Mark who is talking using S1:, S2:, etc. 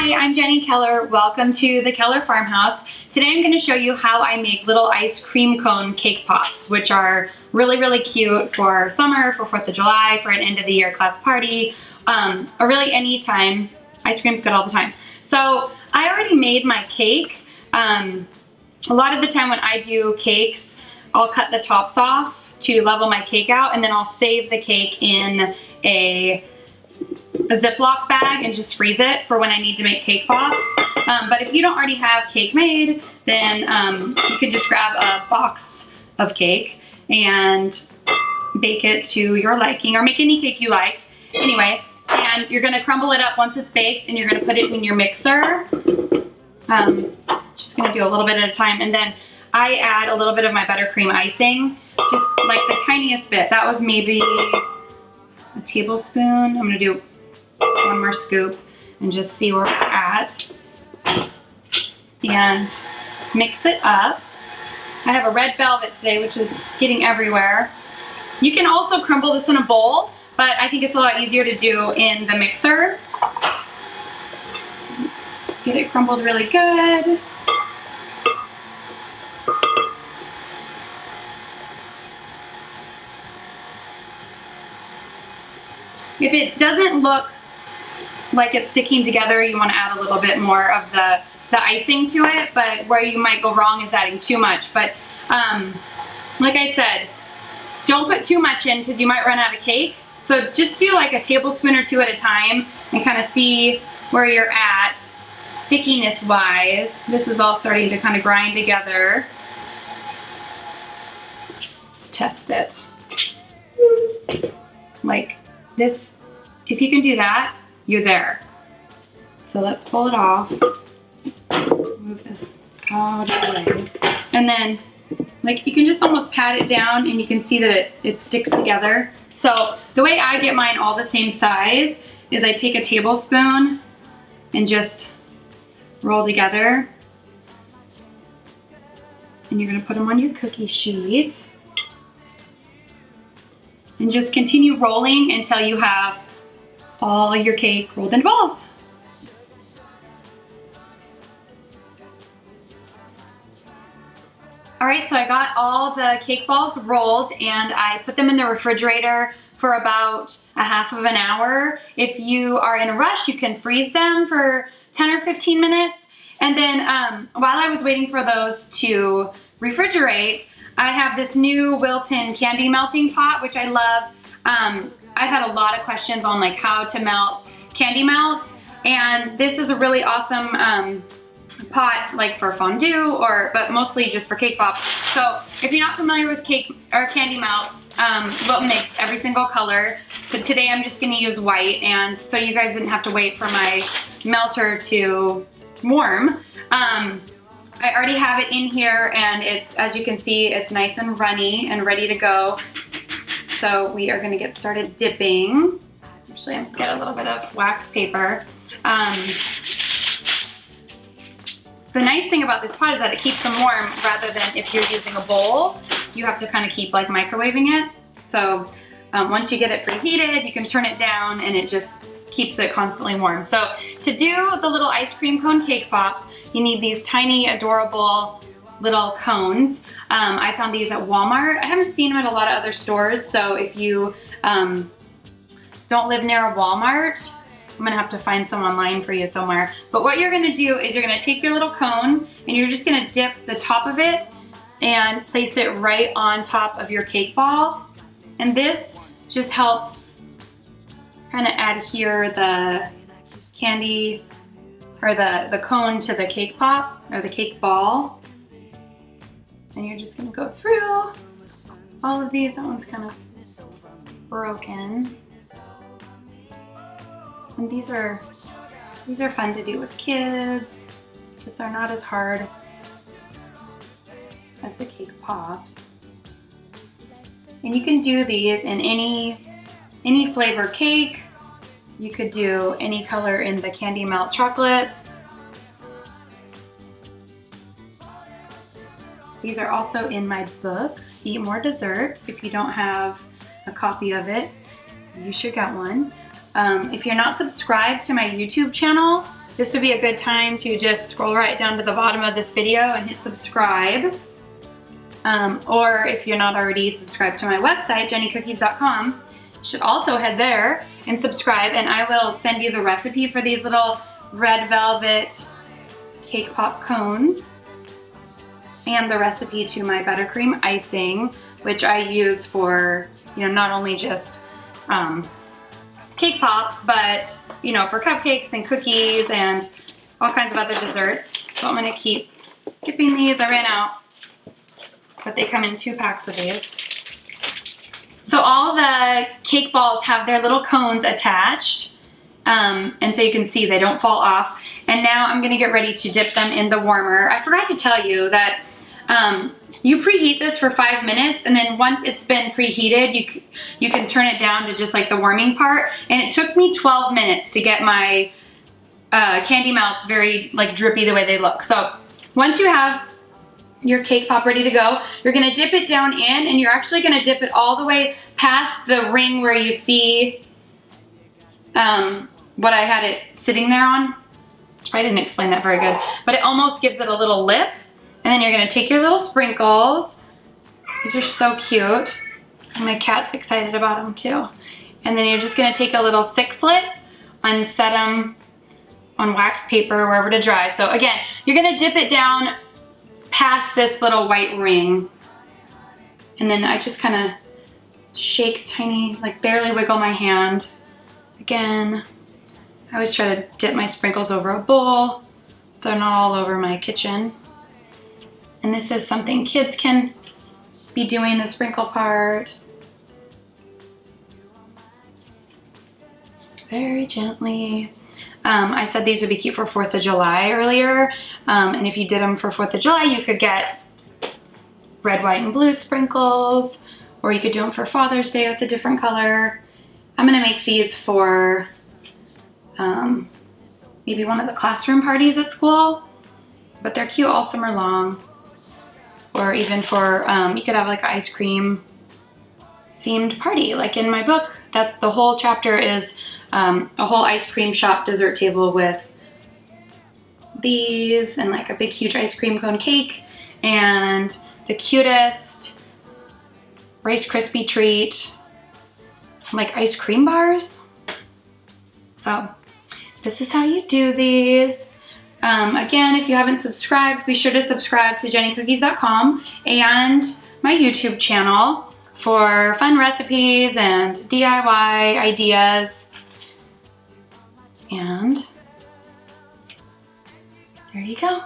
S1: Hi, I'm Jenny Keller. Welcome to the Keller Farmhouse. Today I'm going to show you how I make little ice cream cone cake pops, which are really cute for summer, for 4th of July, for an end of the year class party, or really any time. Ice cream's good all the time. So I already made my cake. A lot of the time when I do cakes, I'll cut the tops off to level my cake out, and then I'll save the cake in a Ziploc bag and just freeze it for when I need to make cake pops. But if you don't already have cake made, then you can just grab a box of cake and bake it to your liking, or make any cake you like. Anyway, and you're gonna crumble it up once it's baked, and you're gonna put it in your mixer. Just gonna do a little bit at a time, and then I add a little bit of my buttercream icing, just like the tiniest bit. That was maybe a tablespoon. I'm gonna do one more scoop and just see where we're at and mix it up. I have a red velvet today, which is getting everywhere. You can also crumble this in a bowl, but I think it's a lot easier to do in the mixer. Let's get it crumbled really good. If it doesn't look like it's sticking together, you want to add a little bit more of the icing to it, but where you might go wrong is adding too much. But like I said, don't put too much in because you might run out of cake. So just do like a tablespoon or two at a time and kind of see where you're at stickiness wise. This is all starting to kind of grind together. Let's test it. Like this, if you can do that, you're there. So let's pull it off. Move this out of the way. And then, like, you can just almost pat it down and you can see that it sticks together. So the way I get mine all the same size is I take a tablespoon and just roll together. And you're gonna put them on your cookie sheet. And just continue rolling until you have all your cake rolled into balls. All right, so I got all the cake balls rolled and I put them in the refrigerator for about a half of an hour. If you are in a rush, you can freeze them for 10 or 15 minutes. And then while I was waiting for those to refrigerate, I have this new Wilton candy melting pot, which I love. I've had a lot of questions on like how to melt candy melts, and this is a really awesome pot, like for fondue, but mostly just for cake pops. So if you're not familiar with cake or candy melts, Wilton makes every single color, but today I'm just gonna use white, and so you guys didn't have to wait for my melter to warm. I already have it in here, and it's, as you can see, it's nice and runny and ready to go. So we are gonna get started dipping. Actually, I'm gonna get a little bit of wax paper. The nice thing about this pot is that it keeps them warm, rather than if you're using a bowl, you have to kind of keep like microwaving it. So once you get it preheated, you can turn it down and it just keeps it constantly warm. So to do the little ice cream cone cake pops, you need these tiny, adorable little cones. I found these at Walmart. I haven't seen them at a lot of other stores, so if you don't live near a Walmart, I'm gonna have to find some online for you somewhere. But what you're gonna do is you're gonna take your little cone and you're just gonna dip the top of it and place it right on top of your cake ball. And this just helps kind of adhere the candy or the cone to the cake pop or the cake ball. And you're just gonna go through all of these. That one's kind of broken. And these are fun to do with kids because they're not as hard as the cake pops. And you can do these in any flavor cake. You could do any color in the candy melt chocolates. These are also in my book, Eat More Dessert. If you don't have a copy of it, you should get one. If you're not subscribed to my YouTube channel, this would be a good time to just scroll right down to the bottom of this video and hit subscribe. Or if you're not already subscribed to my website, jennycookies.com, you should also head there and subscribe, and I will send you the recipe for these little red velvet cake pop cones and the recipe to my buttercream icing, which I use for, you know, not only just cake pops, but, you know, for cupcakes and cookies and all kinds of other desserts. So I'm gonna keep dipping these. I ran out, but they come in 2 packs of these. So all the cake balls have their little cones attached, and so you can see they don't fall off. And now I'm gonna get ready to dip them in the warmer. I forgot to tell you that you preheat this for 5 minutes, and then once it's been preheated, you can turn it down to just like the warming part. And it took me 12 minutes to get my candy melts very like drippy the way they look. So once you have your cake pop ready to go, you're gonna dip it down in, and you're actually gonna dip it all the way past the ring where you see what I had it sitting there on. I didn't explain that very good, but it almost gives it a little lip. And then you're gonna take your little sprinkles. These are so cute. And my cat's excited about them too. And then you're just gonna take a little 6-slit and set them on wax paper wherever to dry. So again, you're gonna dip it down past this little white ring. And then I just kind of shake tiny, like barely wiggle my hand. Again, I always try to dip my sprinkles over a bowl. They're not all over my kitchen. And this is something kids can be doing, the sprinkle part. Very gently. I said these would be cute for 4th of July earlier. And if you did them for 4th of July, you could get red, white, and blue sprinkles, or you could do them for Father's Day with a different color. I'm gonna make these for maybe one of the classroom parties at school, but they're cute all summer long. Or even for, you could have like an ice cream themed party. Like in my book, that's the whole chapter is a whole ice cream shop dessert table with these and like a big huge ice cream cone cake and the cutest Rice Krispie treat, like ice cream bars. So this is how you do these. Again, if you haven't subscribed, be sure to subscribe to jennycookies.com and my YouTube channel for fun recipes and DIY ideas. And there you go.